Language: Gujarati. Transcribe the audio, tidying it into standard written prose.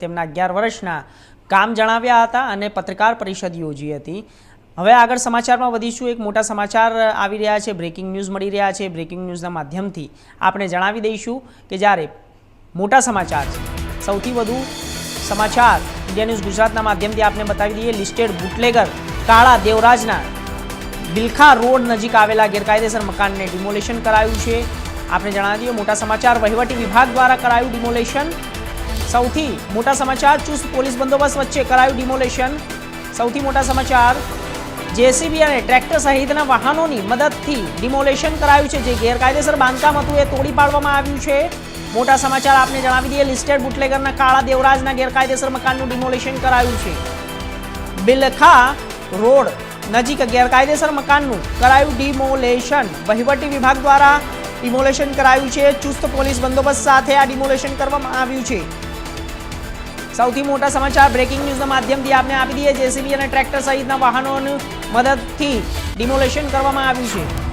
તેમના 11 વર્ષના કામ જણાવ્યા હતા અને પત્રકાર પરિષદ યોજી હતી। હવે આગળ સમાચારમાં વધીશું। એક મોટા સમાચાર આવી રહ્યા છે, બ્રેકિંગ ન્યૂઝ મળી રહ્યા છે। બ્રેકિંગ ન્યૂઝના માધ્યમથી આપણે જણાવી દઈશું કે જ્યારે મોટા સમાચાર છે, સૌથી વધુ સમાચાર ઇન્ડિયા ન્યૂઝ ગુજરાતના માધ્યમથી આપને બતાવી દઈએ। લિસ્ટેડ બુટલેગર કાળા દેવરાજના બિલખા રોડ નજીક આવેલા ગેરકાયદેસર મકાનને ડિમોલેશન કરાયું છે। આપણે જણાવી દઈએ મોટા સમાચાર, વહીવટી વિભાગ દ્વારા કરાયું ડિમોલેશન। સૌથી મોટા સમાચાર, ચુસ્ત પોલીસ બંદોબસ્ત વચ્ચે કરાયું ડિમોલેશન। સૌથી મોટા સમાચાર, જેસીબી અને ટ્રેક્ટર સહિતના વાહનોની મદદથી ડિમોલેશન કરાયું છે। જે ગેરકાયદેસર બાંધકામ હતું એ તોડી પાડવામાં આવ્યું છે। મોટા સમાચાર આપને જણાવી દઈએ, લિસ્ટેડ બુટલેગરના કાળા દેવરાજના ગેરકાયદેસર મકાનનું ડિમોલેશન કરાયું છે। બિલખા રોડ નજીક ગેરકાયદેસર મકાનનું કરાયું ડિમોલેશન। વહીવટી વિભાગ દ્વારા ડિમોલેશન કરાયું છે। ચુસ્ત પોલીસ બંદોબસ્ત સાથે આ ડિમોલેશન કરવામાં આવ્યું છે। સૌથી મોટા સમાચાર બ્રેકિંગ ન્યૂઝના માધ્યમથી આપને આપી દઈએ, જેસીબી અને ટ્રેક્ટર સહિતના વાહનોની મદદથી ડિમોલેશન કરવામાં આવ્યું છે।